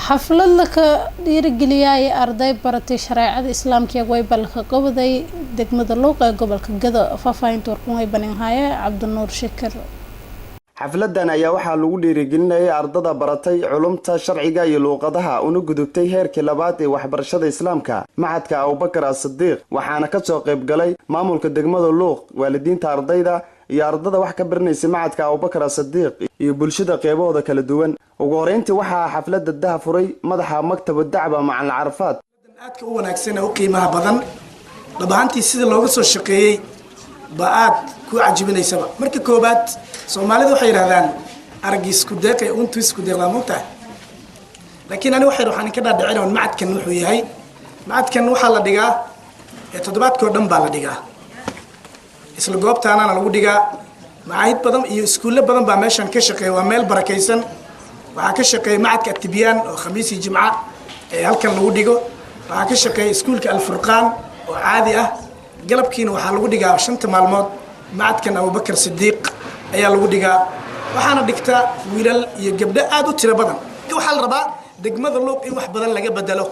xaflad la ka dhiirigeliyay arday baratay shariicada islaamka ee waybalka goboday degmada Luuq ee gobolka Gado faafaynta warqan way banaahay Cabdinuur Shakir xafladan ayaa waxaa lagu dhiirigelinayay ardada baratay culumta sharciga iyo luqadaha una gudubtay heerkii labaad ee waxbarashada islaamka macadka Abubakar As-Siddiq waxaana ka soo qayb galay maamulka degmada Luuq waalidiinta ardayda iyo ardada wax ka baranaysa macadka Abubakar As-Siddiq iyo bulshada qeybahooda kala duwan ugu horeyntii waxaa xafladda daahfuray madaxa maktabada dacwa Macalin Carafaad aadka u wanaagsan oo qiimaha badan dhabaantii sida looga soo shaqeeyay baad ku cajibinaysaba marka koobaad Soomaalidu waxay yiraahdaan aragis ku deeqay untu isku deeqla muta laakiin ani waxaan ka dhaadhicin macadkan wuxuu yahay macadkan waxa la dhigaa toddobaadkoo dhan baa la dhigaa isla goobtaana lagu dhigaa macaahid badan iyo iskuulo badan baa meeshan ka shaqeeya waa meel barakaysan waxa ka shaqeeya macadka Tibyaan oo Khamiisi Jimca ee halkan lagu dhigo waxa ka shaqeeya iskuulka Al-Furqaan oo caadi ah galabkiina waxa lagu dhigaa 5 maalmood macadkan Abubakar Siddiq ayaa lagu dhigaa waxaana dhigta wiilal iyo gabdho aad u tiro badan waxa la rabaa degmada Luuq in wax badan laga bedelo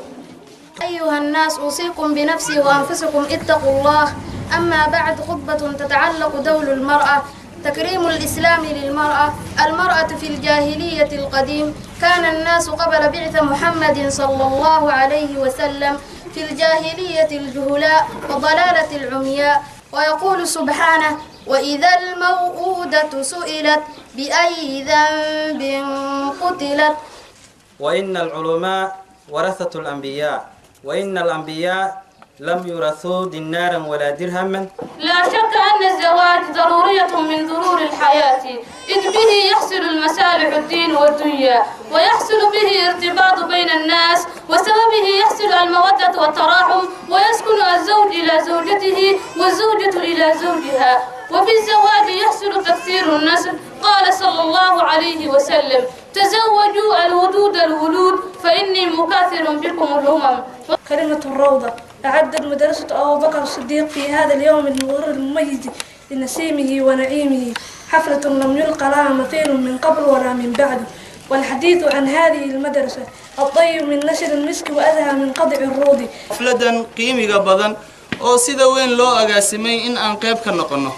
أيها الناس أوصيكم بنفسي وأنفسكم اتقوا الله أما بعد خطبة تتعلق دور المرأة تكريم الإسلام للمرأة المرأة في الجاهلية القديم كان الناس قبل بعث محمد صلى الله عليه وسلم في الجاهلية الجهلاء وضلالة العمياء ويقول سبحانه وإذا الموءودة سئلت بأي ذنب قتلت وإن العلماء ورثة الأنبياء وإن الأنبياء لم يورثوا دينارا ولا درهما لا شك أن الزواج ضرورية من ضرور الحياة إذ به يحصل المصالح الدين والدنيا ويحصل به ارتباط بين الناس وسببه يحصل المودة والتراحم ويسكن الزوج إلى زوجته والزوجة إلى زوجها وفي الزواج يحصل تكثير النسل قال صلى الله عليه وسلم تزوجوا الودود الولود فإني مكاثر بكم الأمم. كلمة الروضة أعدت مدرسة أبو بكر الصديق في هذا اليوم المغرر المميز لنسيمه ونعيمه حفلة لم يلقى لها مثيل من قبل ولا من بعد والحديث عن هذه المدرسة الطيب من نشر المسك وأذهى من قطع الروض حفلة قيمة بدن oo sida weyn loo agaasimay in aan qayb ka noqono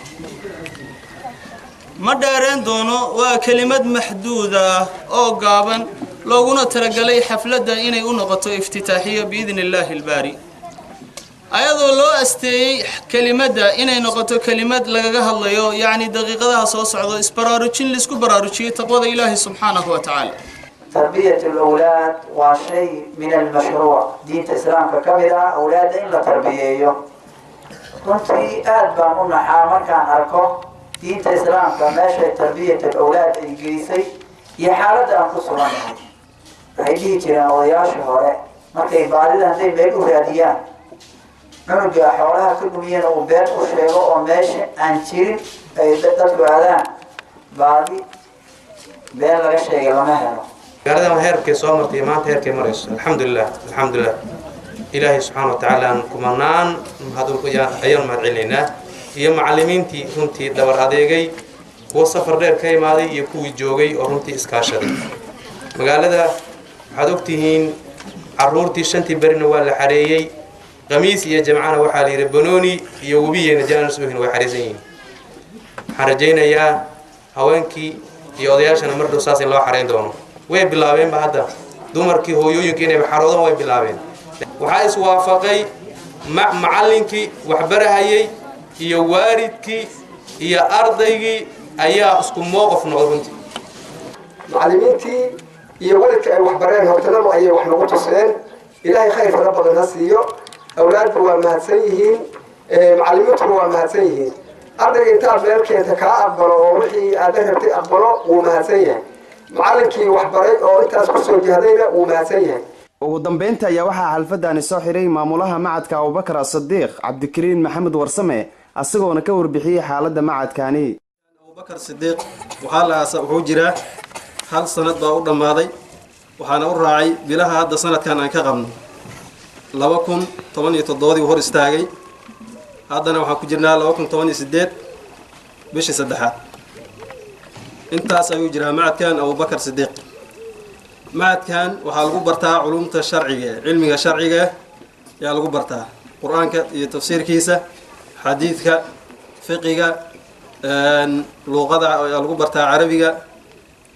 ma dheereen doono waa kelimad maxduuda oo gaaban looguna talagalay xafladda inay u noqoto iftitaaxiyo biidnillaahi albaari ayadoo loo asteeyay kelimadda inay noqoto kelimad lagaga hadlayo yaani daqiiqadaha soo socdo isbaraarujin lisku baraarujiyo taqwada ilaahi subxaanahu wa ta'ala تربية الأولاد وشيء من المشروع دين الإسلام ككبيرة أولاد إلا تربية كنت أدبا من حامر كان أركو دين الإسلام كماشي تربية الأولاد الإنجليزي يحالة أنفسهم هيدي ترى وياش هوري ما كي بعد هذي بيجوا راديان منو جا حولها كل مين وبيت وشيء وماشي أنشير أي بدل بعدين بعدي بين لا شيء لما هنا قاعدين هيركي صومتي ما هيركي مريس الحمد لله إلهي سبحانه وتعالى كمانان هذول أيام ما علينا هي معلمينتي هنتي دور هذيجي وسفر دير كي ماضي يكوي جوجي وهنتي إسكاشر مقالة هذوكتين عرورتي شنتي برنا ولا حريي قميص يا جماعة وحالي ربنوني يوبي نجانا سوهن وحريزين حرجينا يا هوانكي يودياش أنا مرة أساس الله حرين دونه way bilaabeen ba hadda dumarkii hooyooyinkii inay xaroodan way bilaabeen waxa is waafaqay macallinkii wax barahayay iyo waalidkii iyo ardaygii ayaa isku mowqif noqday macallimiintii iyo waalidka ay wax bareen hortanaba ayay wax nagu tuseen ilaahay khayr fara badan ha siiyo awlaadku waa mahadsan yihiin macallimiintu waa mahadsan yihiin ardayga inta meelkeenta ka aqbalo oo wixii aad rabtay aqbalo wuu mahadsan yahay macallinkii wax baray oo intaas ku soo jeedayna wuu mahadsan yahay ugu dambeyntii ayaa waxaa xalfadani soo xiray maamulaha macadka Abubakar As-Siddiq Cabdikariin Maxamed Warsame asagoona ka warbixiyay xaaladda macadkani Abubakar Siddiq wuxuu jiraa hal sanad baa u dhamaaday waxaana u raacay bilaha hadda sanadkan aan ka qabno 2017 hor istaagay haddana waxaan ku jirnaa 2018 bishii saddexaad intaas ayuu jiraa macadkan Abubakar Siddiq macadkan waxaa lagu bartaa culumta sharciga cilmiga sharciga yaa lagu bartaa qur-aanka iyo tafsiirkiisa xadiidka fiqiga luuqada ayaa lagu bartaa carabiga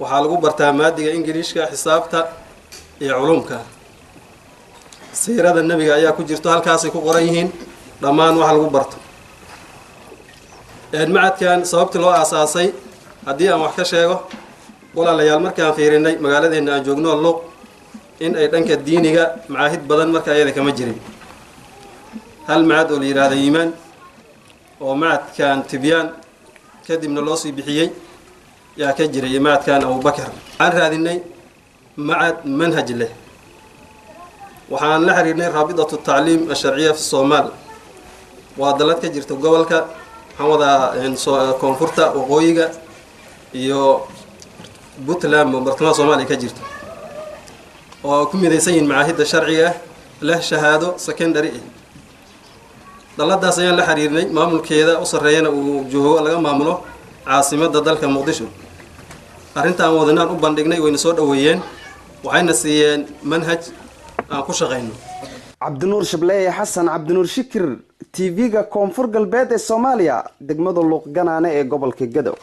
waxaa lagu bartaa maadiga ingiliishka xisaabta iyo culumka siirada nebiga ayaa ku jirto halkaasay ku qoran yihiin dhammaan wax lagu barto macadkan sababtii loo aasaasay haddii aan wax ka sheego walaalayaal markaan fiirinay magaaladeena aan joogno luuq in ay dhanka diiniga macaahid badan marka ayada kama jirin hal macad oo la yidhaahdo iimaan oo macadkan tibyaan kadibna loo sii bixiyey yaa ka jiray macadkan abubakar waxaan raadinay macad manhaj leh waxaan la xiriirnay raabidatu tacliim asharciya fi soomaal waa dalad ka jirta gobolka waxaan wadaa koonfurta waqooyiga iyo puntland oo bartamaha soomaaliya ka jirta oo ku midaysan yihiin macaahidda sharciga leh shahaado secondary daladaas ayaan la xiriirnay maamulkeeda u sarreeyana uu joogo laga maamulo caasimadda dalka muqdisho arrintaan wadanaan u bandhignay wayna soo dhoweeyeen waxayna siiyeen manhaj aan ku shaqayno cabdinuur shableeye xasan cabdinuur shikir tv-ga koonfur galbeed ee soomaaliya degmada luuq ganaane ee gobolka gadow